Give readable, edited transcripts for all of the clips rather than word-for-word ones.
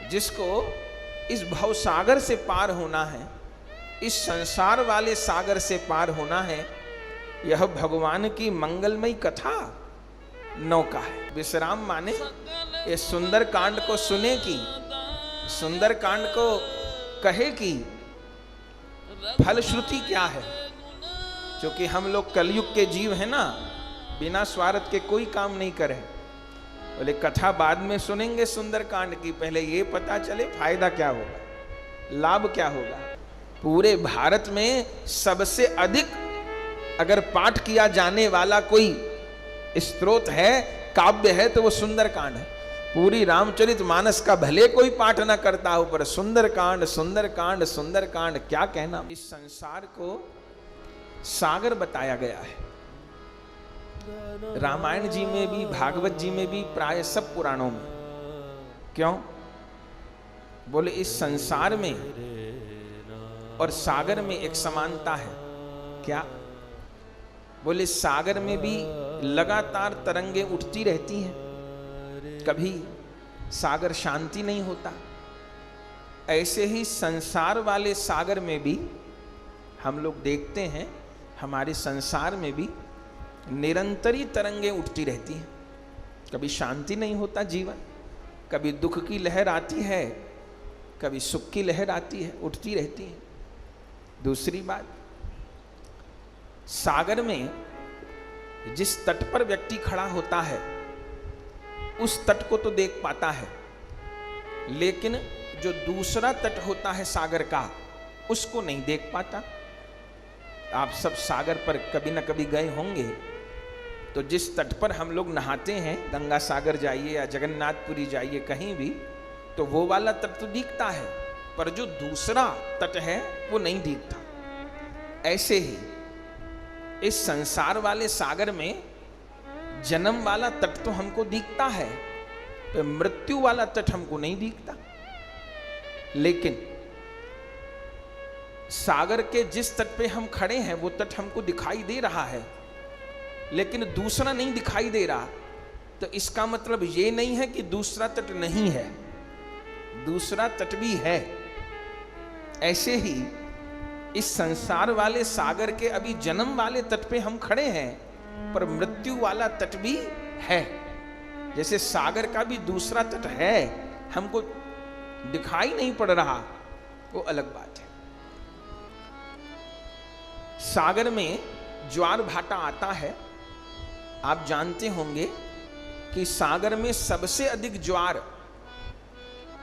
जिसको इस भव सागर से पार होना है, इस संसार वाले सागर से पार होना है, यह भगवान की मंगलमयी कथा नौका है। विश्राम माने ये सुंदर कांड को सुने की, सुंदर कांड को कहे की फलश्रुति क्या है। क्योंकि हम लोग कलयुग के जीव हैं ना, बिना स्वार्थ के कोई काम नहीं करें। बोले कथा बाद में सुनेंगे सुंदर कांड की, पहले ये पता चले फायदा क्या होगा, लाभ क्या होगा। पूरे भारत में सबसे अधिक अगर पाठ किया जाने वाला कोई स्तोत्र है, काव्य है, तो वो सुंदर कांड है। पूरी रामचरित मानस का भले कोई पाठ ना करता हो, पर सुंदर कांड सुंदर कांड सुंदर कांड क्या कहना। इस संसार को सागर बताया गया है, रामायण जी में भी, भागवत जी में भी, प्राय सब पुराणों में। क्यों? बोले इस संसार में और सागर में एक समानता है। क्या? बोले सागर में भी लगातार तरंगे उठती रहती हैं, कभी सागर शांति नहीं होता। ऐसे ही संसार वाले सागर में भी हम लोग देखते हैं, हमारे संसार में भी निरंतरी तरंगे उठती रहती हैं, कभी शांति नहीं होता जीवन, कभी दुख की लहर आती है, कभी सुख की लहर आती है, उठती रहती है। दूसरी बात, सागर में जिस तट पर व्यक्ति खड़ा होता है उस तट को तो देख पाता है, लेकिन जो दूसरा तट होता है सागर का, उसको नहीं देख पाता। आप सब सागर पर कभी न कभी गए होंगे, तो जिस तट पर हम लोग नहाते हैं, गंगा सागर जाइए या जगन्नाथपुरी जाइए, कहीं भी, तो वो वाला तट तो दिखता है, पर जो दूसरा तट है वो नहीं दिखता। ऐसे ही इस संसार वाले सागर में जन्म वाला तट तो हमको दिखता है, तो मृत्यु वाला तट हमको नहीं दिखता। लेकिन सागर के जिस तट पे हम खड़े हैं वो तट हमको दिखाई दे रहा है, लेकिन दूसरा नहीं दिखाई दे रहा। तो इसका मतलब ये नहीं है कि दूसरा तट नहीं है, दूसरा तट भी है। ऐसे ही इस संसार वाले सागर के अभी जन्म वाले तट पे हम खड़े हैं, पर मृत्यु वाला तट भी है। जैसे सागर का भी दूसरा तट है, हमको दिखाई नहीं पड़ रहा, वो अलग बात है। सागर में ज्वार भाटा आता है। आप जानते होंगे कि सागर में सबसे अधिक ज्वार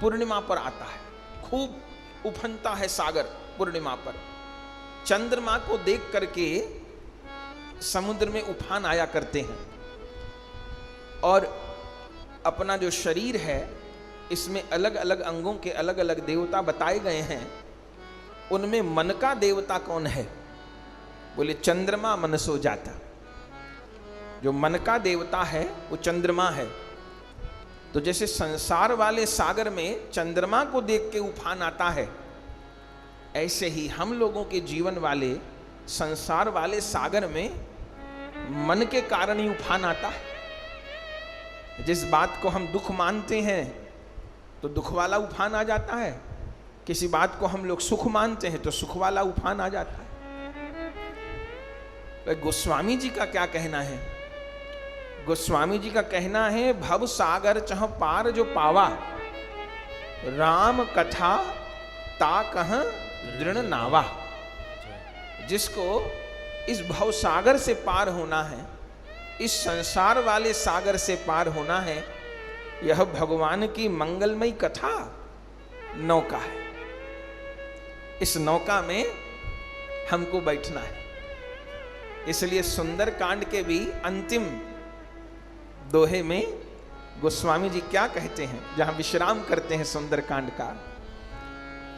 पूर्णिमा पर आता है, खूब उफनता है सागर पूर्णिमा पर। चंद्रमा को देख करके समुद्र में उफान आया करते हैं। और अपना जो शरीर है, इसमें अलग अलग अंगों के अलग अलग देवता बताए गए हैं। उनमें मन का देवता कौन है? बोले चंद्रमा मनसो जाता। जो मन का देवता है वो चंद्रमा है। तो जैसे संसार वाले सागर में चंद्रमा को देख के उफान आता है, ऐसे ही हम लोगों के जीवन वाले संसार वाले सागर में मन के कारण ही उफान आता है। जिस बात को हम दुख मानते हैं तो दुख वाला उफान आ जाता है, किसी बात को हम लोग सुख मानते हैं तो सुख वाला उफान आ जाता है। गोस्वामी जी का क्या कहना है? गोस्वामी जी का कहना है, भव सागर चह पार जो पावा, राम कथा ता कह दृढ़ नावा। जिसको इस भव सागर से पार होना है, इस संसार वाले सागर से पार होना है, यह भगवान की मंगलमयी कथा नौका है। इस नौका में हमको बैठना है। इसलिए सुंदर कांड के भी अंतिम दोहे में गोस्वामी जी क्या कहते हैं, जहां विश्राम करते हैं सुंदर कांड का?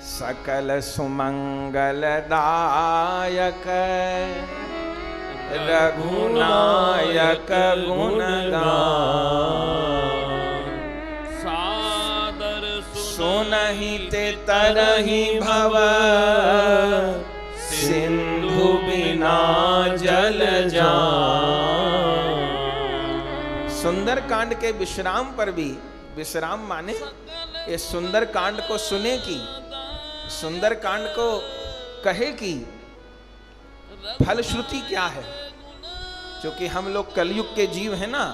सकल सुमंगल दायक रघुनायक गुणगान, सादर सुनहि ते तरहि भव, सिंधु बिना जल जान। सुंदर कांड के विश्राम पर भी, विश्राम माने ये सुंदर कांड को सुने की, सुंदर कांड को कहे की फलश्रुति क्या है? क्योंकि हम लोग कलयुग के जीव हैं ना,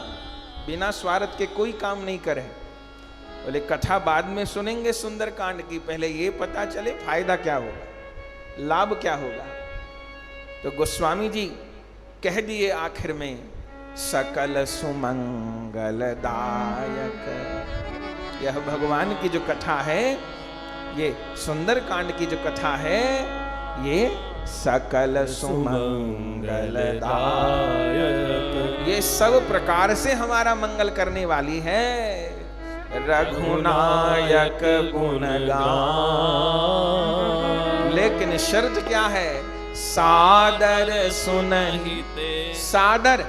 बिना स्वार्थ के कोई काम नहीं करे। बोले कथा बाद में सुनेंगे सुंदर कांड की, पहले ये पता चले फायदा क्या होगा, लाभ क्या होगा। तो गोस्वामी जी कह दिए आखिर में, सकल सुमंगलदायक। यह भगवान की जो कथा है, ये सुंदर कांड की जो कथा है, ये सकल सुमंगलदायक, ये सब प्रकार से हमारा मंगल करने वाली है। रघुनायक गुणगान, लेकिन शर्त क्या है? सादर सुनहिते, सादर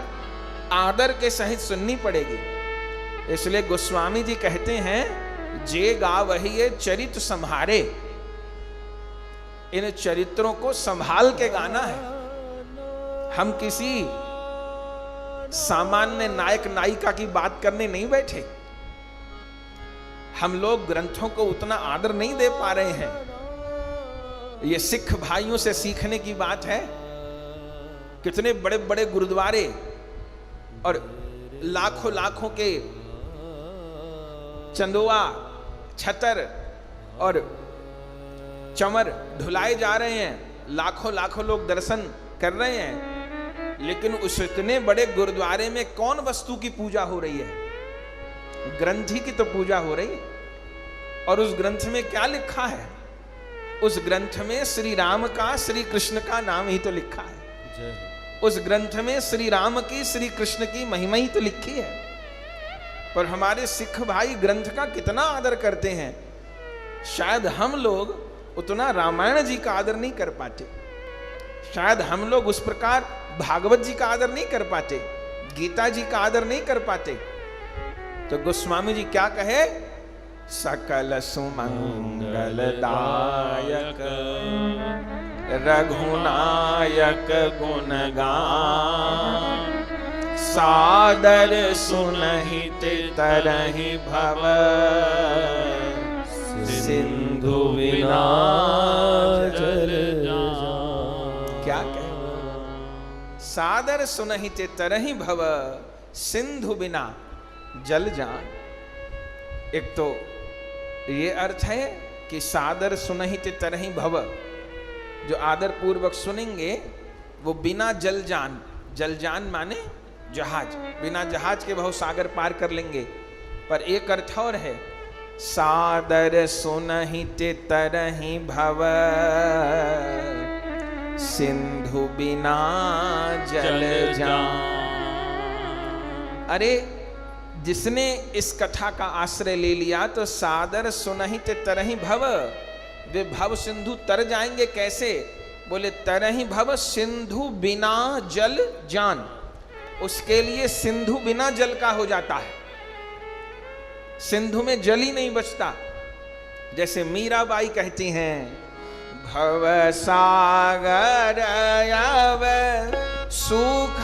आदर के सहित सुननी पड़ेगी। इसलिए गोस्वामी जी कहते हैं, जे गा वही ये चरित्र संभारे। इन चरित्रों को संभाल के गाना है। हम किसी सामान्य नायक नायिका की बात करने नहीं बैठे। हम लोग ग्रंथों को उतना आदर नहीं दे पा रहे हैं। ये सिख भाइयों से सीखने की बात है। कितने बड़े बड़े गुरुद्वारे और लाखों लाखों के चंदोआ, छतर और चमर धुलाए जा रहे हैं, लाखों लाखों लोग दर्शन कर रहे हैं, लेकिन उस इतने बड़े गुरुद्वारे में कौन वस्तु की पूजा हो रही है? ग्रंथ ही की तो पूजा हो रही है। और उस ग्रंथ में क्या लिखा है? उस ग्रंथ में श्री राम का, श्री कृष्ण का नाम ही तो लिखा है। उस ग्रंथ में श्री राम की, श्री कृष्ण की महिमा ही तो लिखी है। पर हमारे सिख भाई ग्रंथ का कितना आदर करते हैं। शायद हम लोग उतना रामायण जी का आदर नहीं कर पाते, शायद हम लोग उस प्रकार भागवत जी का आदर नहीं कर पाते, गीता जी का आदर नहीं कर पाते। तो गोस्वामी जी क्या कहे? सकल सुमंगलदायक रघुनायक गुणगान, सादर सुनहित तरहि भव सिंधु बिना जल जान। क्या कहे? सादर सुनहित तरहि भव सिंधु बिना जल जान। एक तो ये अर्थ है कि सादर सुनहित तरहि भव, जो आदर पूर्वक सुनेंगे वो बिना जल जान, जल जान माने जहाज, बिना जहाज के बहु सागर पार कर लेंगे। पर एक अर्थ और है, सादर सुनहित तरहि भव सिंधु बिना जल जान। अरे जिसने इस कथा का आश्रय ले लिया तो सादर सुनहित तरहि भव, वे भव सिंधु तर जाएंगे। कैसे? बोले तरहि भव सिंधु बिना जल जान। उसके लिए सिंधु बिना जल का हो जाता है, सिंधु में जल ही नहीं बचता। जैसे मीराबाई कहती हैं, भव सागर अब सूख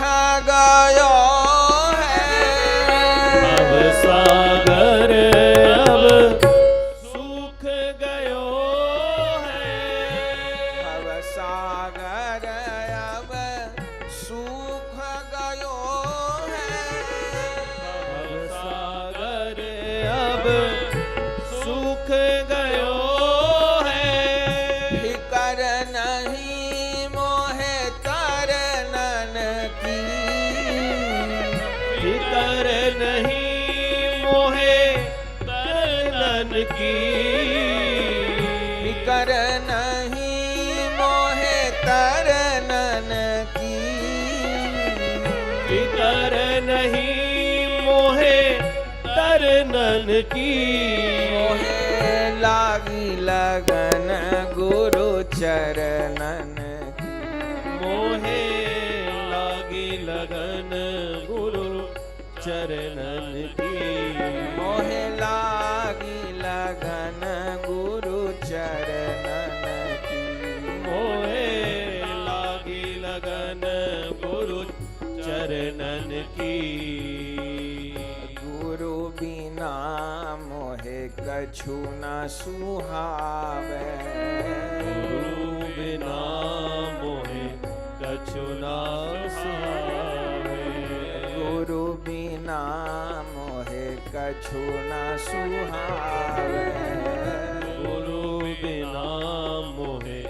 गयो है, भव सागर अब सूख गयो है, भव सागर अब सूख गयो है, भव सागर अब सूख गयो है, फिकर नहीं मोहे तरनन की, फिकर नहीं मोहे तरनन की, फिकर नहीं मोहे तरनन की, फिकर नहीं मोहे तरनन की, मोहे लागी लगन गुरु चरणन की, मोहे लागी लगन गुरु चरणन की, मोहे लागी लगन गुरु चरणन की, मोहे लागी लगन गुरु चरणन की, गुरु बिना मोहे कर कछु न सुहावे। गुरु बिना मोहे कछु न सुहावे। गुरु बिना मोहे कछु न सुहावे। गुरु बिना मोहे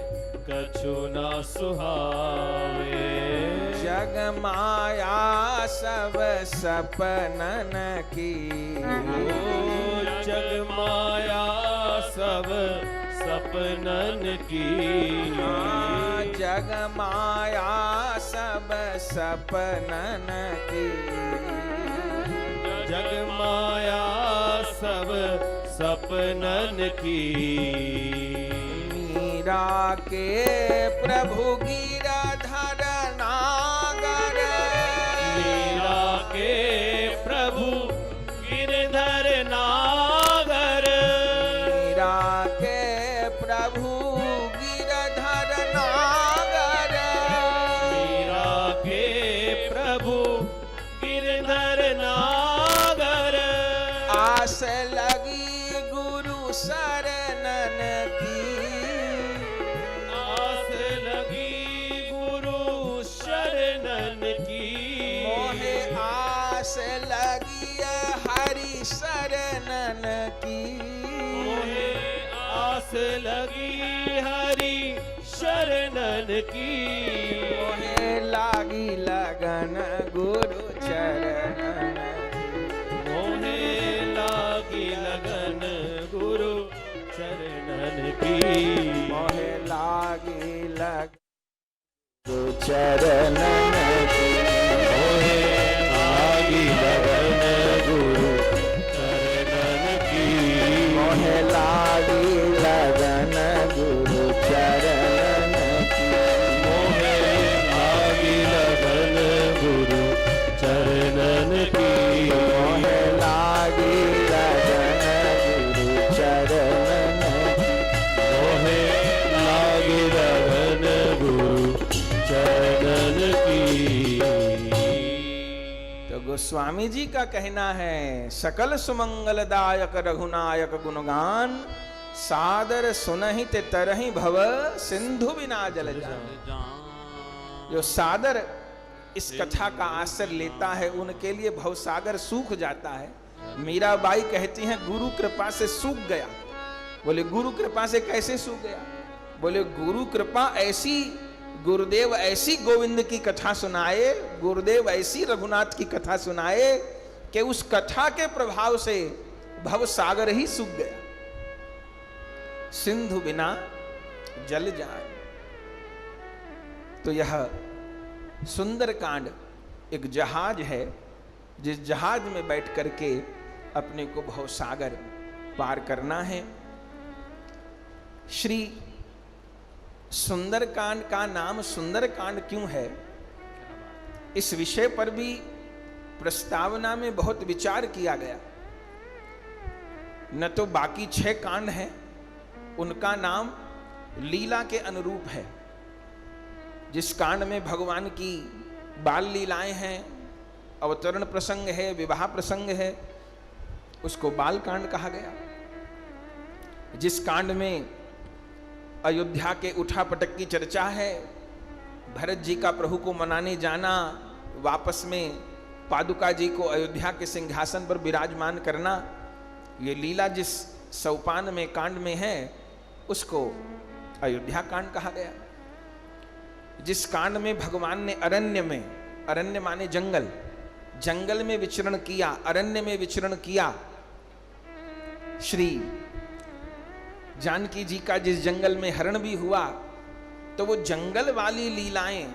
कछु न सुहावे। जग माया सब सपनन की। जग माया सब सपनन की। जग माया सब सपनन की। जग माया सब सपनन की। मीरा के प्रभु गिरधर नागर। मीरा के प्रभु गिरधर नागर। मीरा के प्रभु गिरधर नागर। मीरा के प्रभु गिरधर नागर। आस लगी गुरु शरणन की। आस लगी गुरु शरणन की। मोहे आस लगी हरि शरणन की। मोहे आस लगी हरि शरणन की। मोहे लागी लगन गुरु चरणन की। मोहे लागी लगन गुरु चरणन की। मोहे लागी लगन गुरु चरणन की। मोहे लागी लगन गुरु चरणन की। मोहे लागी लगन गुरु चरणन की। मोहे लागी लगन गुरु चरणन की। मोहे लागी लगन गुरु चरणन की। मोहे लागी लगन गुरु चरणन की। तो गोस्वामी जी का कहना है, सकल सुमंगलदायक रघुनायक गुणगान। सादर सुनहित तरहि भव सिंधु बिना जल जान। जो सादर इस कथा का आश्रय लेता है उनके लिए भवसागर सूख जाता है। मीराबाई कहती हैं गुरु कृपा से सूख गया। बोले गुरु कृपा से कैसे सूख गया? बोले गुरु कृपा ऐसी, गुरुदेव ऐसी गोविंद की कथा सुनाए, गुरुदेव ऐसी रघुनाथ की कथा सुनाए कि उस कथा के प्रभाव से भवसागर ही सूख गया। सिंधु बिना जल जाए। तो यह सुंदरकांड एक जहाज है, जिस जहाज में बैठ करके अपने को भवसागर पार करना है। श्री सुंदरकांड का नाम सुंदरकांड क्यों है, इस विषय पर भी प्रस्तावना में बहुत विचार किया गया। न तो बाकी 6 कांड हैं, उनका नाम लीला के अनुरूप है। जिस कांड में भगवान की बाल लीलाएं हैं, अवतरण प्रसंग है, विवाह प्रसंग है, उसको बाल कांड कहा गया। जिस कांड में अयोध्या के उठापटक की चर्चा है, भरत जी का प्रभु को मनाने जाना, वापस में पादुका जी को अयोध्या के सिंहासन पर विराजमान करना, ये लीला जिस सोपान में कांड में है उसको अयोध्या कांड कहा गया। जिस कांड में भगवान ने अरण्य में, अरण्य माने जंगल, जंगल में विचरण किया, अरण्य में विचरण किया, श्री जानकी जी का जिस जंगल में हरण भी हुआ, तो वो जंगल वाली लीलाएं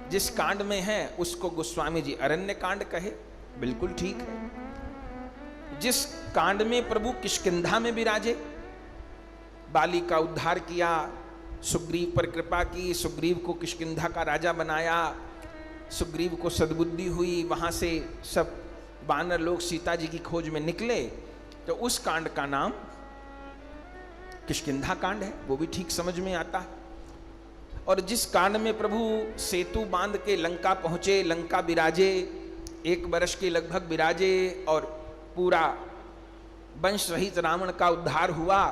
जिस कांड में हैं उसको गोस्वामी जी अरण्य कांड कहे, बिल्कुल ठीक है। जिस कांड में प्रभु किष्किंधा में विराजे, बाली का उद्धार किया, सुग्रीव पर कृपा की, सुग्रीव को किष्किंधा का राजा बनाया, सुग्रीव को सद्बुद्धि हुई, वहां से सब वानर लोग सीता जी की खोज में निकले, तो उस कांड का नाम किष्किंधा कांड है, वो भी ठीक समझ में आता है। और जिस कांड में प्रभु सेतु बांध के लंका पहुंचे, लंका विराजे, 1 वर्ष के लगभग विराजे और पूरा वंश रहित रावण का उद्धार हुआ,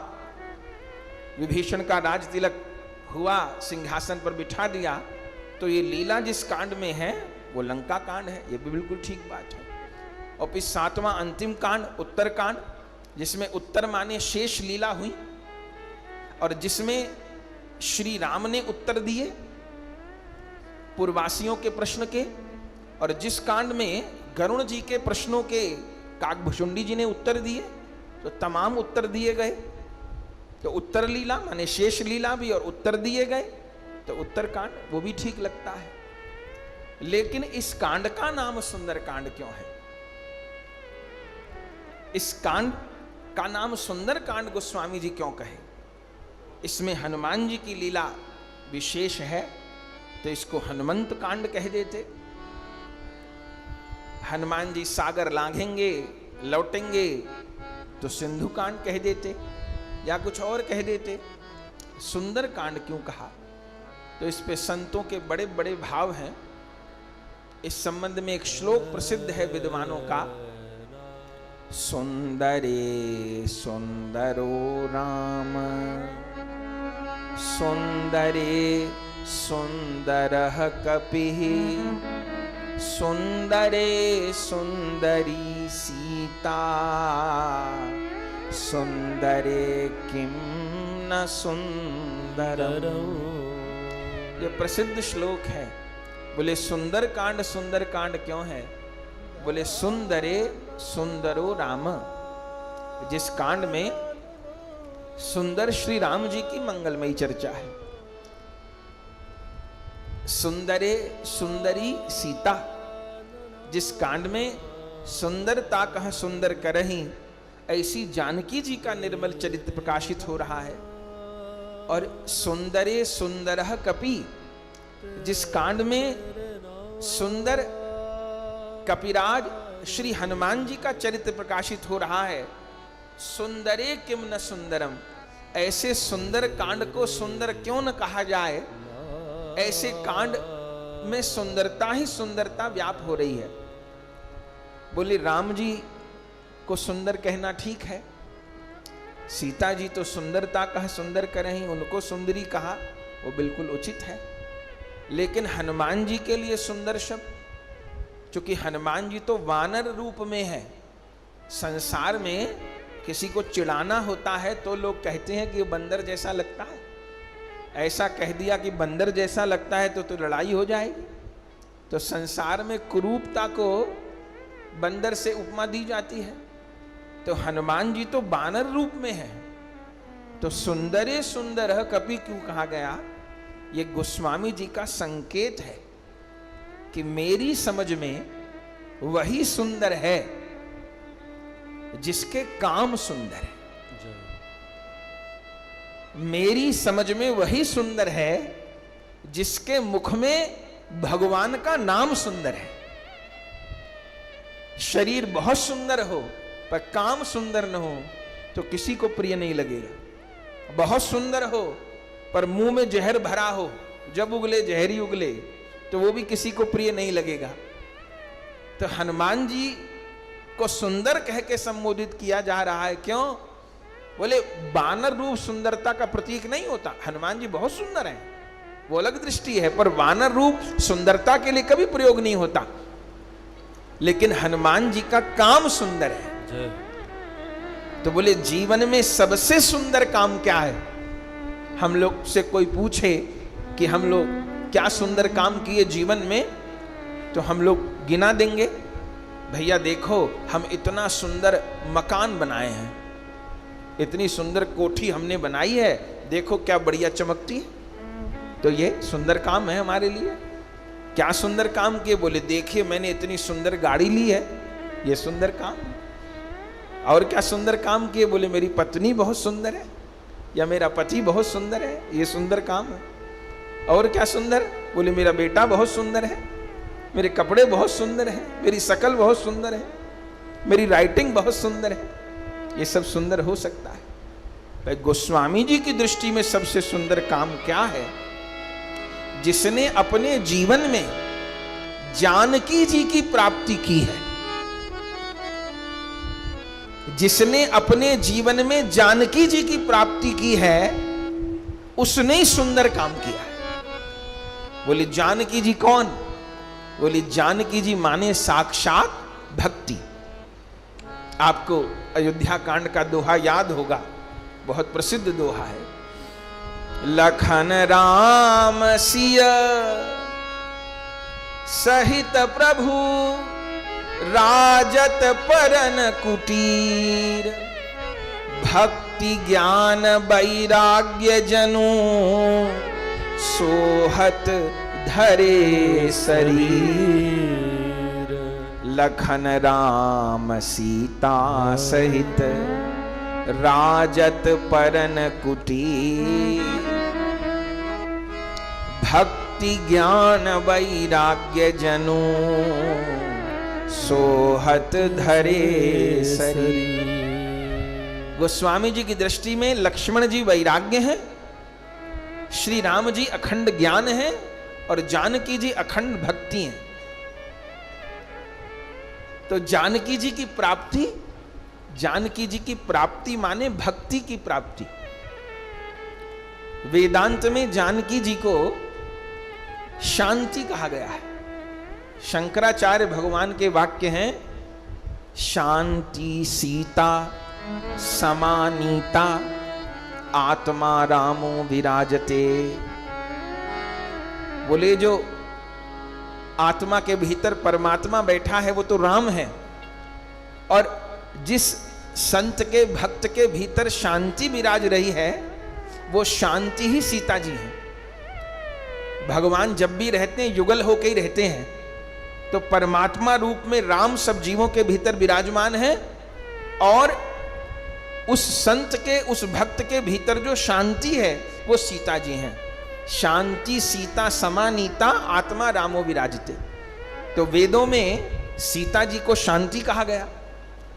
विभीषण का राज तिलक हुआ, सिंहासन पर बिठा दिया, तो ये लीला जिस कांड में है वो लंका कांड है, ये भी बिल्कुल ठीक बात है। और फिर 7वां अंतिम कांड उत्तर कांड, जिसमें उत्तर माने शेष लीला हुई और जिसमें श्री राम ने उत्तर दिए पूर्ववासियों के प्रश्न के, और जिस कांड में गरुण जी के प्रश्नों के काकभुषुंडी जी ने उत्तर दिए, तो तमाम उत्तर दिए गए। तो उत्तर लीला माने शेष लीला भी और उत्तर दिए गए, तो उत्तर कांड वो भी ठीक लगता है। लेकिन इस कांड का नाम सुंदर कांड क्यों है? इस कांड का नाम सुंदर कांड गोस्वामी जी क्यों कहे? इसमें हनुमान जी की लीला विशेष है, तो इसको हनुमंत कांड कह देते। हनुमान जी सागर लांघेंगे लौटेंगे तो सिंधु कांड कह देते, या कुछ और कह देते। सुंदर कांड क्यों कहा? तो इस पे संतों के बड़े बड़े भाव हैं। इस संबंध में एक श्लोक प्रसिद्ध है विद्वानों का, सुंदरे सुंदरो राम सुंदरे सुंदरः कपिः सुंदरे सुंदरी सीता सुंदरे किम न सुंदरम। ये प्रसिद्ध श्लोक है। बोले सुंदर कांड क्यों है? बोले सुंदरे सुंदरो राम, जिस कांड में सुंदर श्री राम जी की मंगलमयी चर्चा है। सुंदरे सुंदरी सीता, जिस कांड में सुंदरता कह सुंदर करहीं, ऐसी जानकी जी का निर्मल चरित्र प्रकाशित हो रहा है। और सुंदरे सुंदरः कपि, जिस कांड में सुंदर कपिराज श्री हनुमान जी का चरित्र प्रकाशित हो रहा है। सुंदरे किम न सुंदरम, ऐसे सुंदर कांड को सुंदर क्यों न कहा जाए? ऐसे कांड में सुंदरता ही सुंदरता व्याप हो रही है। बोले राम जी को सुंदर कहना ठीक है, सीता जी तो सुंदरता कहा सुंदर करें, उनको सुंदरी कहा, वो बिल्कुल उचित है। लेकिन हनुमान जी के लिए सुंदर शब्द, क्योंकि हनुमान जी तो वानर रूप में है। संसार में किसी को चिढ़ाना होता है तो लोग कहते हैं कि बंदर जैसा लगता है। ऐसा कह दिया कि बंदर जैसा लगता है तो लड़ाई हो जाएगी। तो संसार में कुरूपता को बंदर से उपमा दी जाती है। तो हनुमान जी तो बानर रूप में है, तो सुंदरे सुंदर कपि क्यों कहा गया? ये गोस्वामी जी का संकेत है कि मेरी समझ में वही सुंदर है जिसके काम सुंदर है। मेरी समझ में वही सुंदर है जिसके मुख में भगवान का नाम सुंदर है। शरीर बहुत सुंदर हो पर काम सुंदर न हो तो किसी को प्रिय नहीं लगेगा। बहुत सुंदर हो पर मुंह में जहर भरा हो, जब उगले जहरी उगले, तो वो भी किसी को प्रिय नहीं लगेगा। तो हनुमान जी को सुंदर कह के संबोधित किया जा रहा है। क्यों? बोले बानर रूप सुंदरता का प्रतीक नहीं होता। हनुमान जी बहुत सुंदर हैं, वो अलग दृष्टि है, पर वानर रूप सुंदरता के लिए कभी प्रयोग नहीं होता। लेकिन हनुमान जी का काम सुंदर है। तो बोले जीवन में सबसे सुंदर काम क्या है? हम लोग से कोई पूछे कि हम लोग क्या सुंदर काम किए जीवन में, तो हम लोग गिना देंगे। भैया देखो, हम इतना सुंदर मकान बनाए हैं, इतनी सुंदर कोठी हमने बनाई है, देखो क्या बढ़िया चमकती है। तो ये सुंदर काम है हमारे लिए। क्या सुंदर काम किए? बोले देखिए मैंने इतनी सुंदर गाड़ी ली है, ये सुंदर काम है। और क्या सुंदर काम किए? बोले मेरी पत्नी बहुत सुंदर है, या मेरा पति बहुत सुंदर है, ये सुंदर काम है। और क्या सुंदर? बोले मेरा बेटा बहुत सुंदर है, मेरे कपड़े बहुत सुंदर हैं, मेरी शकल बहुत सुंदर है, मेरी राइटिंग बहुत सुंदर है। ये सब सुंदर हो सकता है, पर गोस्वामी जी की दृष्टि में सबसे सुंदर काम क्या है? जिसने अपने जीवन में जानकी जी की प्राप्ति की है। जिसने अपने जीवन में जानकी जी की प्राप्ति की है उसने ही सुंदर काम किया है। बोली जानकी जी कौन? बोली जानकी जी माने साक्षात भक्ति। आपको अयोध्या कांड का दोहा याद होगा, बहुत प्रसिद्ध दोहा है। लखन राम सिय सहित प्रभु राजत परन कुटीर, भक्ति ज्ञान वैराग्य जनु सोहत धरे शरीर। लखन राम सीता सहित राजत परन कुटीर, भक्ति ज्ञान वैराग्य जनु सोहत धरे शरीर। गोस्वामी जी की दृष्टि में लक्ष्मण जी वैराग्य हैं, श्री राम जी अखंड ज्ञान हैं और जानकी जी अखंड भक्ति हैं। तो जानकी जी की प्राप्ति माने भक्ति की प्राप्ति। वेदांत में जानकी जी को शांति कहा गया है। शंकराचार्य भगवान के वाक्य हैं, शांति सीता समानीता आत्मा रामो विराजते। बोले जो आत्मा के भीतर परमात्मा बैठा है वो तो राम है, और जिस संत के भक्त के भीतर शांति विराज रही है वो शांति ही सीता जी है। भगवान जब भी रहते हैं युगल होकर ही रहते हैं, तो परमात्मा रूप में राम सब जीवों के भीतर विराजमान है, और उस संत के उस भक्त के भीतर जो शांति है वो सीता जी हैं। शांति सीता समानीता आत्मा रामो विराजते। तो वेदों में सीता जी को शांति कहा गया,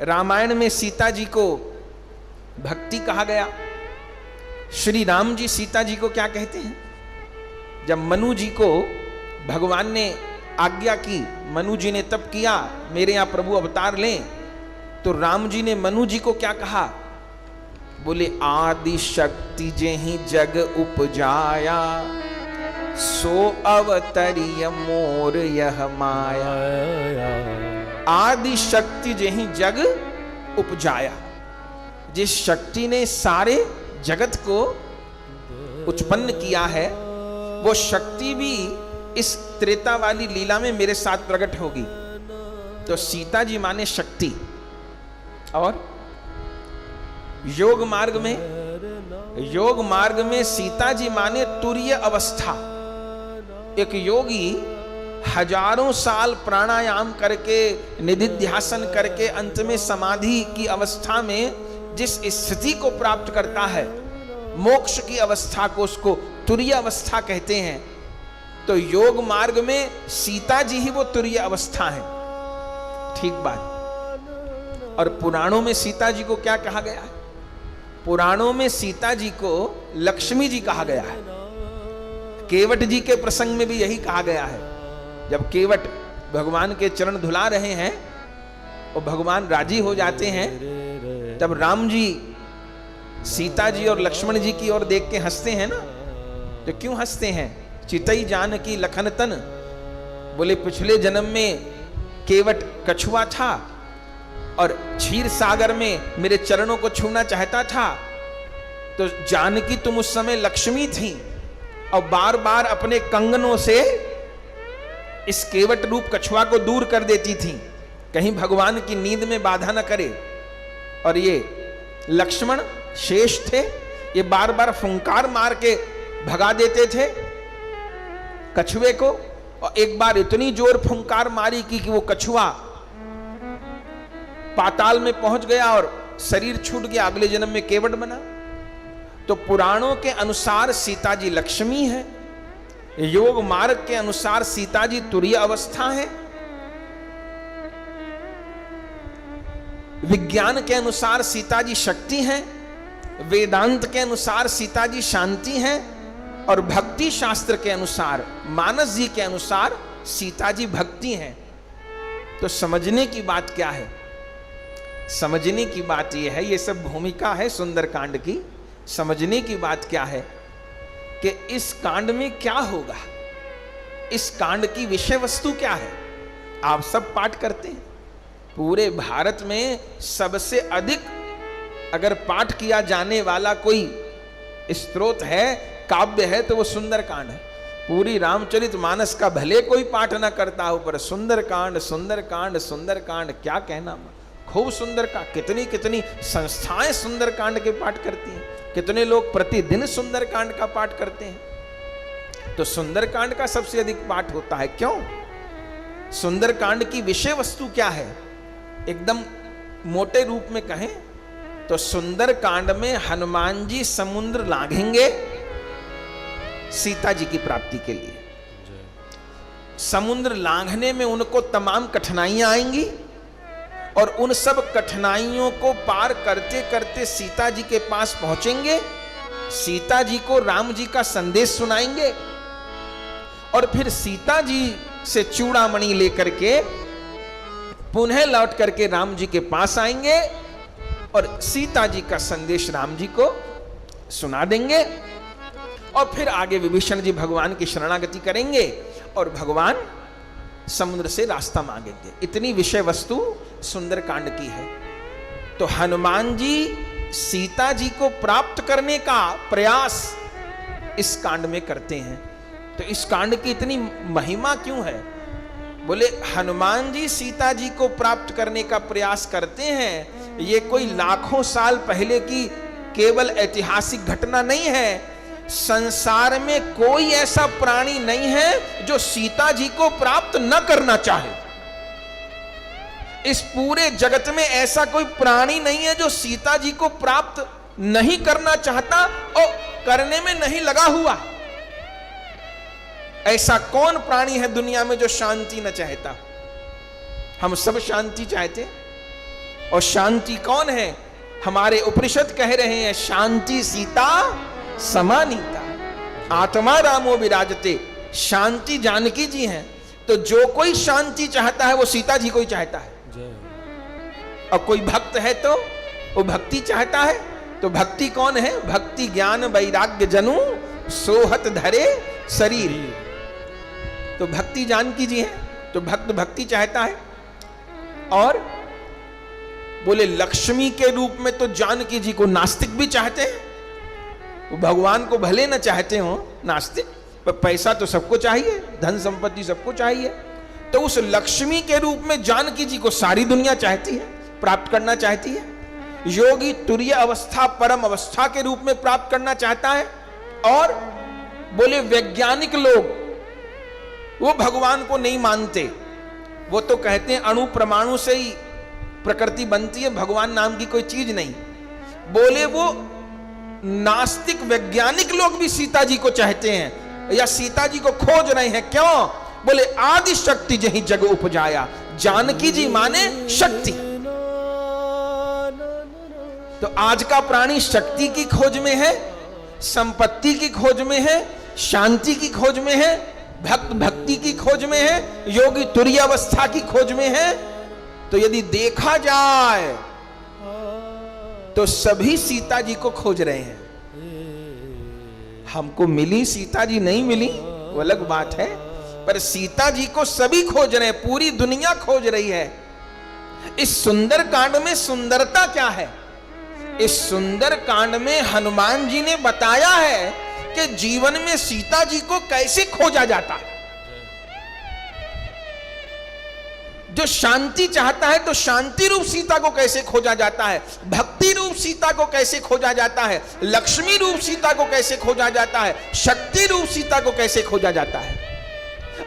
रामायण में सीता जी को भक्ति कहा गया। श्री राम जी सीता जी को क्या कहते हैं? जब मनु जी को भगवान ने आज्ञा की, मनु जी ने तप किया मेरे यहां प्रभु अवतार लें, तो राम जी ने मनु जी को क्या कहा? बोले आदि शक्ति जेहि जग उपजाया, सो अवतरिय मोर यह माया। आदि शक्ति जेहि जग उपजाया, जिस शक्ति ने सारे जगत को उत्पन्न किया है वो शक्ति भी इस त्रेता वाली लीला में मेरे साथ प्रकट होगी। तो सीता जी माने शक्ति। और योग मार्ग में सीता जी माने तुरीय अवस्था। एक योगी हजारों साल प्राणायाम करके निधिध्यासन करके अंत में समाधि की अवस्था में जिस स्थिति को प्राप्त करता है, मोक्ष की अवस्था को, उसको तुरीय अवस्था कहते हैं। तो योग मार्ग में सीता जी ही वो तुरीय अवस्था है। ठीक बात। और पुराणों में सीता जी को क्या कहा गया है? पुराणों में सीता जी को लक्ष्मी जी कहा गया है। केवट जी के प्रसंग में भी यही कहा गया है। जब केवट भगवान के चरण धुला रहे हैं और भगवान राजी हो जाते हैं, तब राम जी सीता जी और लक्ष्मण जी की ओर देख के हंसते हैं ना। तो क्यों हंसते हैं? चितई जान की लखन तन। बोले पिछले जन्म में केवट कछुआ था और क्षीर सागर में मेरे चरणों को छूना चाहता था, तो जानकी तुम उस समय लक्ष्मी थी और बार बार अपने कंगनों से इस केवट रूप कछुआ को दूर कर देती थी, कहीं भगवान की नींद में बाधा न करे। और ये लक्ष्मण शेष थे, ये बार बार फुंकार मार के भगा देते थे कछुए को, और एक बार इतनी जोर फुंकार मारी कि वो कछुआ पाताल में पहुंच गया और शरीर छूट गया, अगले जन्म में केवट बना। तो पुराणों के अनुसार सीता जी लक्ष्मी है, योग मार्ग के अनुसार सीता जी तुरीय अवस्था है, विज्ञान के अनुसार सीता जी शक्ति है, वेदांत के अनुसार सीता जी शांति है, और भक्ति शास्त्र के अनुसार, मानस जी के अनुसार सीता जी भक्ति हैं। तो समझने की बात क्या है? समझने की बात यह है, ये सब भूमिका है सुंदरकांड की। समझने की बात क्या है कि इस कांड में क्या होगा, इस कांड की विषय वस्तु क्या है। आप सब पाठ करते हैं, पूरे भारत में सबसे अधिक अगर पाठ किया जाने वाला कोई स्तोत्र है, काव्य है, तो वो सुंदरकांड है। पूरी रामचरितमानस का भले कोई पाठ ना करता हो, पर सुंदरकांड सुंदरकांड सुंदरकांड क्या कहना, खूब सुंदर का। कितनी कितनी संस्थाएं सुंदरकांड के पाठ करती हैं, कितने लोग प्रतिदिन सुंदरकांड का पाठ करते हैं। तो सुंदरकांड का सबसे अधिक पाठ होता है। क्यों? सुंदरकांड की विषय वस्तु क्या है, एकदम मोटे रूप में कहें तो सुंदरकांड में हनुमान जी समुद्र लांघेंगे सीता जी की प्राप्ति के लिए। समुद्र लांघने में उनको तमाम कठिनाइयां आएंगी और उन सब कठिनाइयों को पार करते करते सीता जी के पास पहुंचेंगे। सीता जी को राम जी का संदेश सुनाएंगे और फिर सीता जी से चूड़ामणि लेकर के पुनः लौट करके राम जी के पास आएंगे और सीता जी का संदेश राम जी को सुना देंगे। और फिर आगे विभीषण जी भगवान की शरणागति करेंगे और भगवान समुद्र से रास्ता मांगेंगे। इतनी विषय वस्तु सुंदरकांड की है। तो हनुमान जी सीता जी को प्राप्त करने का प्रयास इस कांड में करते हैं। तो इस कांड की इतनी महिमा क्यों है? बोले हनुमान जी सीता जी को प्राप्त करने का प्रयास करते हैं, ये कोई लाखों साल पहले की केवल ऐतिहासिक घटना नहीं है। संसार में कोई ऐसा प्राणी नहीं है जो सीता जी को प्राप्त न करना चाहे। इस पूरे जगत में ऐसा कोई प्राणी नहीं है जो सीता जी को प्राप्त नहीं करना चाहता और करने में नहीं लगा हुआ। ऐसा कौन प्राणी है दुनिया में जो शांति न चाहता? हम सब शांति चाहते। और शांति कौन है? हमारे उपनिषद कह रहे हैं शांति सीता समानीता, आत्मा रामो विराजते। शांति जानकी जी हैं। तो जो कोई शांति चाहता है वो सीता जी को ही चाहता है। और कोई भक्त है तो वो भक्ति चाहता है। तो भक्ति कौन है? भक्ति ज्ञान वैराग्य जनु सोहत धरे शरीर। तो भक्ति जानकी जी है, तो भक्त भक्ति चाहता है। और बोले लक्ष्मी के रूप में तो जानकी जी को नास्तिक भी चाहते हैं। वो भगवान को भले न चाहते हो नास्तिक, पर पैसा तो सबको चाहिए, धन संपत्ति सबको चाहिए। तो उस लक्ष्मी के रूप में जानकी जी को सारी दुनिया चाहती है, प्राप्त करना चाहती है। योगी तुरीय अवस्था परम अवस्था के रूप में प्राप्त करना चाहता है। और बोले वैज्ञानिक लोग वो भगवान को नहीं मानते। वो तो कहते हैं अणु परमाणु से ही प्रकृति बनती है, भगवान नाम की कोई चीज नहीं। बोले वो नास्तिक वैज्ञानिक लोग भी सीता जी को चाहते हैं या सीता जी को खोज रहे हैं। क्यों? बोले आदि शक्ति जही जग उपजाया। जानकी जी माने शक्ति। तो आज का प्राणी शक्ति की खोज में है, संपत्ति की खोज में है, शांति की खोज में है, भक्त भक्ति की खोज में है, योगी तुरीय अवस्था की खोज में है। तो यदि देखा जाए तो सभी सीता जी को खोज रहे हैं। हमको मिली सीता जी नहीं मिली वो अलग बात है, पर सीता जी को सभी खोज रहे हैं, पूरी दुनिया खोज रही है। इस सुंदर कांड में सुंदरता क्या है? इस सुंदर कांड में हनुमान जी ने बताया है कि जीवन में सीता जी को कैसे खोजा जाता है। जो शांति चाहता है तो शांति रूप सीता को कैसे खोजा जाता है, भक्ति रूप सीता को कैसे खोजा जाता है, लक्ष्मी रूप सीता को कैसे खोजा जाता है, शक्ति रूप सीता को कैसे खोजा जाता है।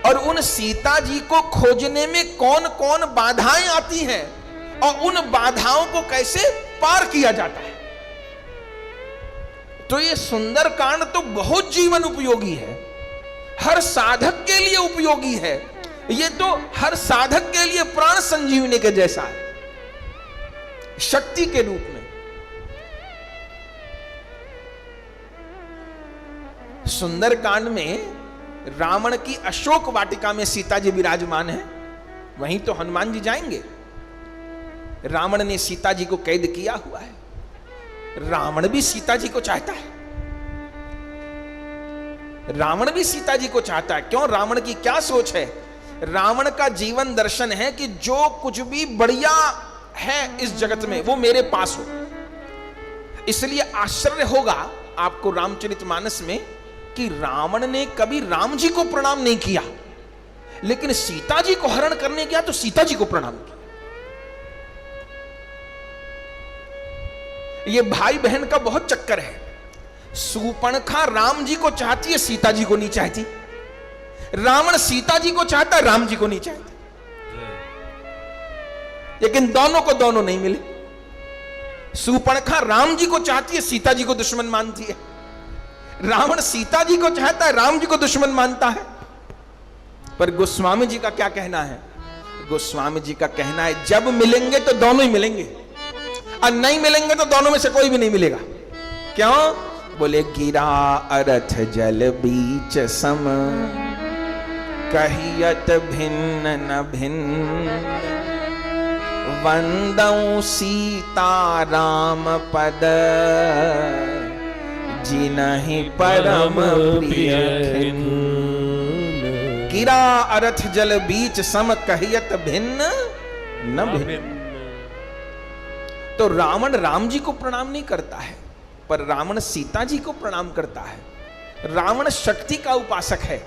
और उन सीता जी को खोजने में कौन कौन बाधाएं आती हैं और उन बाधाओं को कैसे पार किया जाता है। तो ये सुंदर कांड तो बहुत जीवन उपयोगी है, हर साधक के लिए उपयोगी है। ये तो हर साधक के लिए प्राण संजीवनी के जैसा है, शक्ति के रूप में। सुंदर कांड में रावण की अशोक वाटिका में सीता जी विराजमान है, वहीं तो हनुमान जी जाएंगे। रावण ने सीता जी को कैद किया हुआ है। रावण भी सीता जी को चाहता है, रावण भी सीता जी को चाहता है। क्यों? रावण की क्या सोच है? रावण का जीवन दर्शन है कि जो कुछ भी बढ़िया है इस जगत में वो मेरे पास हो। इसलिए आश्चर्य होगा आपको रामचरितमानस में कि रावण ने कभी राम जी को प्रणाम नहीं किया, लेकिन सीता जी को हरण करने गया तो सीता जी को प्रणाम किया। ये भाई बहन का बहुत चक्कर है। शूर्पणखा राम जी को चाहती है, सीता जी को नहीं चाहती। रावण सीता जी को चाहता है, राम जी को नहीं चाहता। लेकिन दोनों को दोनों नहीं मिले। शूर्पणखा राम जी को चाहती है, सीता जी को दुश्मन मानती है। रावण सीता जी को चाहता है, राम जी को दुश्मन मानता है। पर गोस्वामी जी का क्या कहना है? गोस्वामी जी का कहना है जब मिलेंगे तो दोनों ही मिलेंगे, और नहीं मिलेंगे तो दोनों में से कोई भी नहीं मिलेगा। क्यों? बोले गिरा अरथ जल बीच सम, कहियत भिन्न न भिन्न, वंदौ सीता राम पद, जिनहि परम प्रिय खिन्न। गिरा अरथ जल बीच सम, कहियत भिन्न न भिन्न। तो रावण राम जी को प्रणाम नहीं करता है, पर रावण सीता जी को प्रणाम करता है। रावण शक्ति का उपासक है,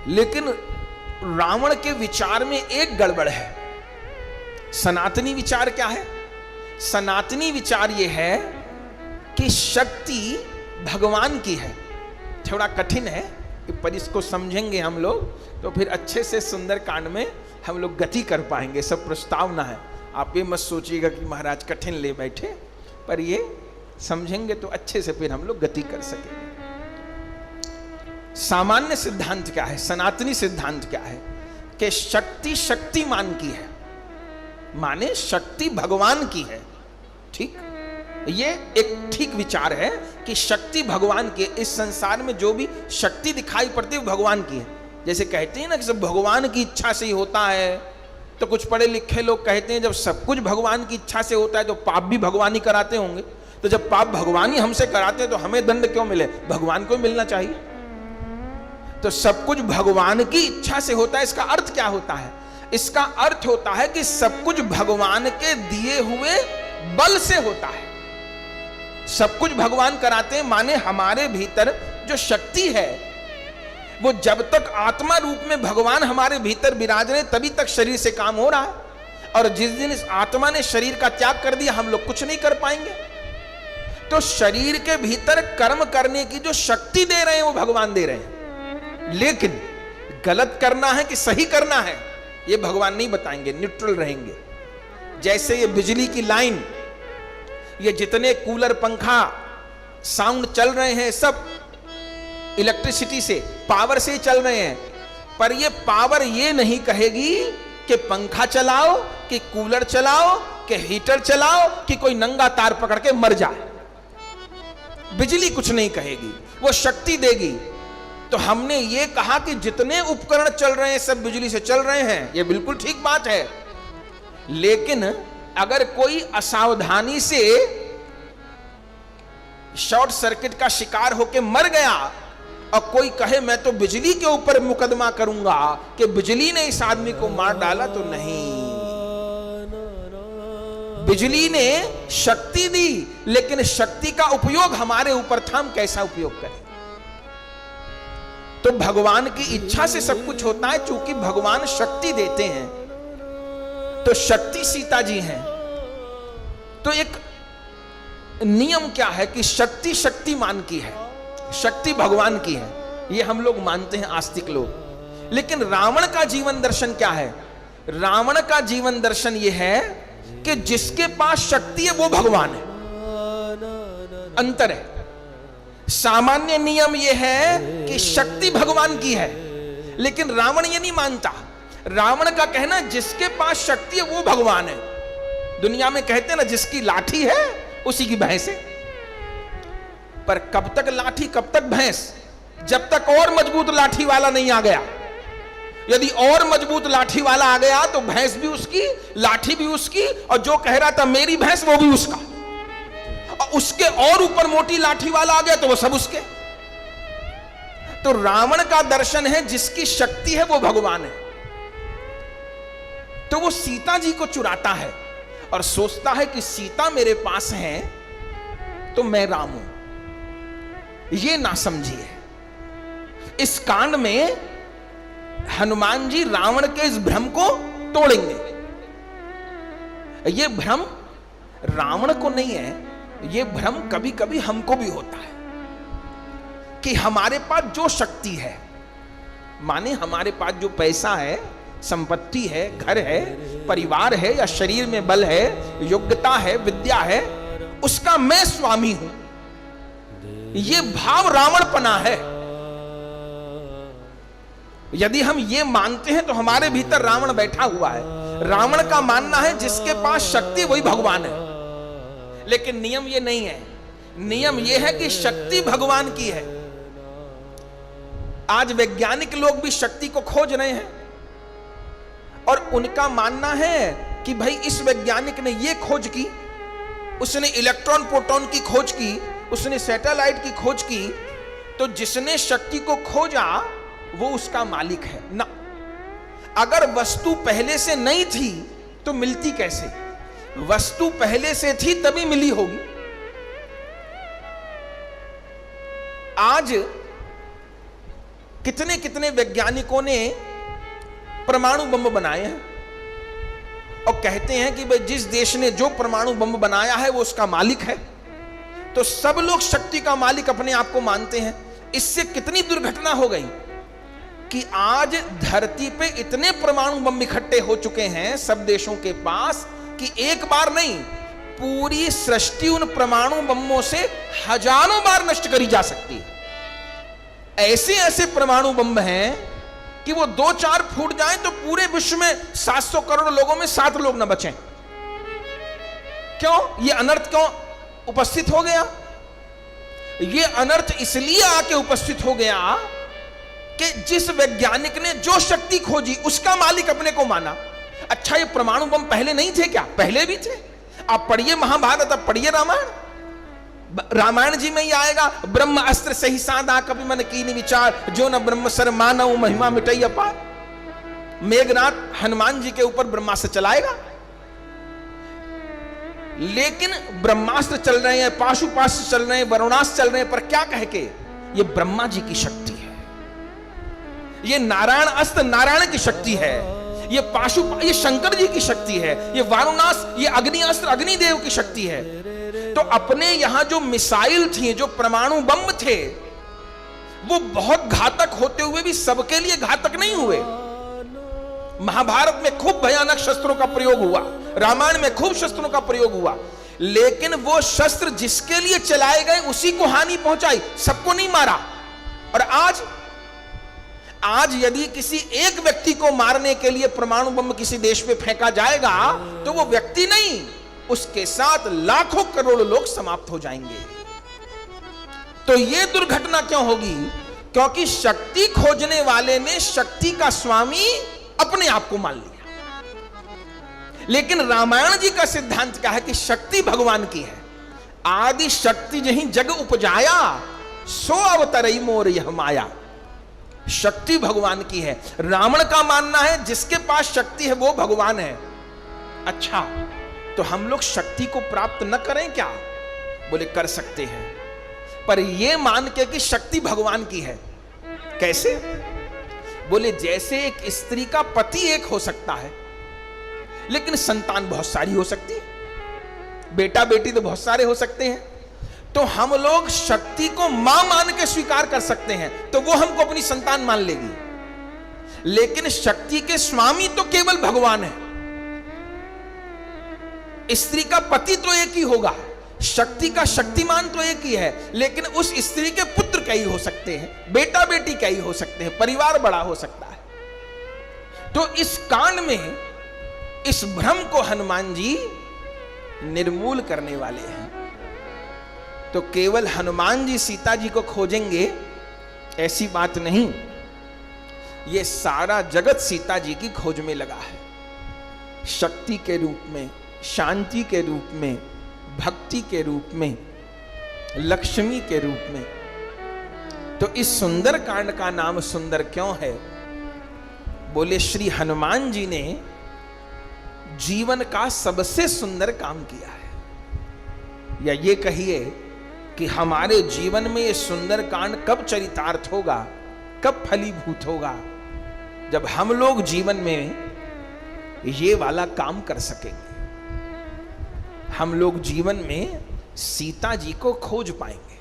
लेकिन रावण के विचार में एक गड़बड़ है। सनातनी विचार क्या है? सनातनी विचार यह है कि शक्ति भगवान की है। थोड़ा कठिन है, पर इसको समझेंगे हम लोग तो फिर अच्छे से सुंदर कांड में हम लोग गति कर पाएंगे। सब प्रस्तावना है, आप ये मत सोचिएगा कि महाराज कठिन ले बैठे, पर ये समझेंगे तो अच्छे से फिर हम लोग गति कर सकेंगे। सामान्य सिद्धांत क्या है? सनातनी सिद्धांत क्या है? कि शक्ति शक्तिमान की है, माने शक्ति भगवान की है। ठीक, ये एक ठीक विचार है कि शक्ति भगवान की। इस संसार में जो भी शक्ति दिखाई पड़ती है वो भगवान की है। जैसे कहते हैं ना कि सब भगवान की इच्छा से ही होता है, तो कुछ पढ़े लिखे लोग कहते हैं जब सब कुछ भगवान की इच्छा से होता है तो पाप भी भगवान ही कराते होंगे। तो जब पाप भगवान ही हमसे कराते हैं तो हमें दंड क्यों मिले? भगवान को मिलना चाहिए। तो सब कुछ भगवान की इच्छा से होता है। इसका अर्थ क्या होता है? इसका अर्थ होता है कि सब कुछ भगवान के दिए हुए बल से होता है। सब कुछ भगवान कराते हैं, माने हमारे भीतर जो शक्ति है वो जब तक आत्मा रूप में भगवान हमारे भीतर विराज रहे तभी तक शरीर से काम हो रहा है। और जिस दिन इस आत्मा ने शरीर का त्याग कर दिया हम लोग कुछ नहीं कर पाएंगे। तो शरीर के भीतर कर्म करने की जो शक्ति दे रहे हैं वो भगवान दे रहे हैं, लेकिन गलत करना है कि सही करना है ये भगवान नहीं बताएंगे, न्यूट्रल रहेंगे। जैसे ये बिजली की लाइन, ये जितने कूलर पंखा साउंड चल रहे हैं सब इलेक्ट्रिसिटी से, पावर से ही चल रहे हैं, पर ये पावर ये नहीं कहेगी कि पंखा चलाओ, कि कूलर चलाओ, कि हीटर चलाओ, कि कोई नंगा तार पकड़ के मर जाए। बिजली कुछ नहीं कहेगी, वो शक्ति देगी। तो हमने ये कहा कि जितने उपकरण चल रहे हैं सब बिजली से चल रहे हैं, ये बिल्कुल ठीक बात है। लेकिन अगर कोई असावधानी से शॉर्ट सर्किट का शिकार होकर मर गया और कोई कहे मैं तो बिजली के ऊपर मुकदमा करूंगा कि बिजली ने इस आदमी को मार डाला, तो नहीं। बिजली ने शक्ति दी, लेकिन शक्ति का उपयोग हमारे ऊपर था, हम कैसा उपयोग करें। तो भगवान की इच्छा से सब कुछ होता है, चूंकि भगवान शक्ति देते हैं। तो शक्ति सीता जी हैं। तो एक नियम क्या है कि शक्ति शक्तिमान की है, शक्ति भगवान की है, ये हम लोग मानते हैं आस्तिक लोग। लेकिन रावण का जीवन दर्शन क्या है? रावण का जीवन दर्शन ये है कि जिसके पास शक्ति है वो भगवान है। अंतर है। सामान्य नियम यह है कि शक्ति भगवान की है, लेकिन रावण ये नहीं मानता। रावण का कहना जिसके पास शक्ति है वो भगवान है। दुनिया में कहते हैं ना जिसकी लाठी है उसी की भैंस है। पर कब तक लाठी कब तक भैंस? जब तक और मजबूत लाठी वाला नहीं आ गया। यदि और मजबूत लाठी वाला आ गया तो भैंस भी उसकी, लाठी भी उसकी, और जो कह रहा था मेरी भैंस वो भी उसका, और उसके और ऊपर मोटी लाठी वाला आ गया तो वो सब उसके। तो रावण का दर्शन है जिसकी शक्ति है वो भगवान है। तो वो सीता जी को चुराता है और सोचता है कि सीता मेरे पास है तो मैं राम हूं। ये ना समझिए, इस कांड में हनुमान जी रावण के इस भ्रम को तोड़ेंगे। ये भ्रम रावण को नहीं है, ये भ्रम कभी कभी हमको भी होता है कि हमारे पास जो शक्ति है, माने हमारे पास जो पैसा है, संपत्ति है, घर है, परिवार है, या शरीर में बल है, योग्यता है, विद्या है, उसका मैं स्वामी हूं, ये भाव रावणपना है। यदि हम ये मानते हैं तो हमारे भीतर रावण बैठा हुआ है। रावण का मानना है जिसके पास शक्ति वही भगवान है, लेकिन नियम ये नहीं है। नियम ये है कि शक्ति भगवान की है। आज वैज्ञानिक लोग भी शक्ति को खोज रहे हैं और उनका मानना है कि भाई इस वैज्ञानिक ने ये खोज की, उसने इलेक्ट्रॉन प्रोटॉन की खोज की, उसने सैटेलाइट की खोज की, तो जिसने शक्ति को खोजा वो उसका मालिक है ना। अगर वस्तु पहले से नहीं थी तो मिलती कैसे? वस्तु पहले से थी तभी मिली होगी। आज कितने कितने वैज्ञानिकों ने परमाणु बम बनाए हैं और कहते हैं कि भाई जिस देश ने जो परमाणु बम बनाया है वो उसका मालिक है। तो सब लोग शक्ति का मालिक अपने आप को मानते हैं। इससे कितनी दुर्घटना हो गई कि आज धरती पे इतने परमाणु बम इकट्ठे हो चुके हैं सब देशों के पास कि एक बार नहीं, पूरी सृष्टि उन परमाणु बमों से हजारों बार नष्ट करी जा सकती है। ऐसे ऐसे परमाणु बम हैं कि वो 2-4 फूट जाएं तो पूरे विश्व में 700 करोड़ लोगों में 7 लोग न बचें। क्यों? ये अनर्थ क्यों उपस्थित हो गया? ये अनर्थ इसलिए आके उपस्थित हो गया कि जिस वैज्ञानिक ने जो शक्ति खोजी उसका मालिक अपने को माना। अच्छा, ये परमाणु बम पहले नहीं थे क्या? पहले भी थे। आप पढ़िए महाभारत, अब पढ़िए रामायण। रामायण जी में ही आएगा, ब्रह्म अस्त्र सही साधा कभी मन कीनी विचार, जो न ब्रह्म सर मानव महिमा मिटाई अपार। मेघनाथ हनुमान जी के ऊपर ब्रह्मास्त्र चलाएगा, लेकिन ब्रह्मास्त्र चल रहे हैं, पाशुपास्त्र चल रहे हैं, वरुणास्त्र चल रहे हैं, पर क्या कह के? ये ब्रह्मा जी की शक्ति है, ये नारायण अस्त्र नारायण की शक्ति है, ये ये शंकर जी की शक्ति है, ये वारुणास्त्र, ये अग्नि अस्त्र अग्निदेव की शक्ति है। तो अपने यहां जो मिसाइल थी, जो परमाणु बम थे, वो बहुत घातक होते हुए भी सबके लिए घातक नहीं हुए। महाभारत में खूब भयानक शस्त्रों का प्रयोग हुआ, रामायण में खूब शस्त्रों का प्रयोग हुआ, लेकिन वो शस्त्र जिसके लिए चलाए गए उसी को हानि पहुंचाई, सबको नहीं मारा। और आज यदि किसी एक व्यक्ति को मारने के लिए परमाणु बम किसी देश पे फेंका जाएगा तो वो व्यक्ति नहीं, उसके साथ लाखों करोड़ लोग समाप्त हो जाएंगे। तो ये दुर्घटना क्यों होगी? क्योंकि शक्ति खोजने वाले ने शक्ति का स्वामी अपने आप को मान लिया। लेकिन रामायण जी का सिद्धांत क्या है कि शक्ति भगवान की है। आदि शक्ति जहीं जग उपजाया, सो अवतरई मोर यह माया। शक्ति भगवान की है। रावण का मानना है जिसके पास शक्ति है वो भगवान है। अच्छा, तो हम लोग शक्ति को प्राप्त न करें क्या? बोले कर सकते हैं, पर यह मान के कि शक्ति भगवान की है। कैसे? बोले जैसे एक स्त्री का पति एक हो सकता है, लेकिन संतान बहुत सारी हो सकती है, बेटा बेटी तो बहुत सारे हो सकते हैं। तो हम लोग शक्ति को मां मान के स्वीकार कर सकते हैं, तो वो हमको अपनी संतान मान लेगी, लेकिन शक्ति के स्वामी तो केवल भगवान है। स्त्री का पति तो एक ही होगा, शक्ति का शक्तिमान तो एक ही है, लेकिन उस स्त्री के पुत्र कई हो सकते हैं, बेटा बेटी कई हो सकते हैं, परिवार बड़ा हो सकता है। तो इस कांड में इस भ्रम को हनुमान जी निर्मूल करने वाले हैं। तो केवल हनुमान जी सीता जी को खोजेंगे ऐसी बात नहीं, ये सारा जगत सीता जी की खोज में लगा है, शक्ति के रूप में, शांति के रूप में, भक्ति के रूप में, लक्ष्मी के रूप में। तो इस सुंदर कांड का नाम सुंदर क्यों है? बोले श्री हनुमान जी ने जीवन का सबसे सुंदर काम किया है। या ये कहिए कि हमारे जीवन में ये सुंदर कांड कब चरितार्थ होगा, कब फलीभूत होगा? जब हम लोग जीवन में ये वाला काम कर सकेंगे, हम लोग जीवन में सीता जी को खोज पाएंगे।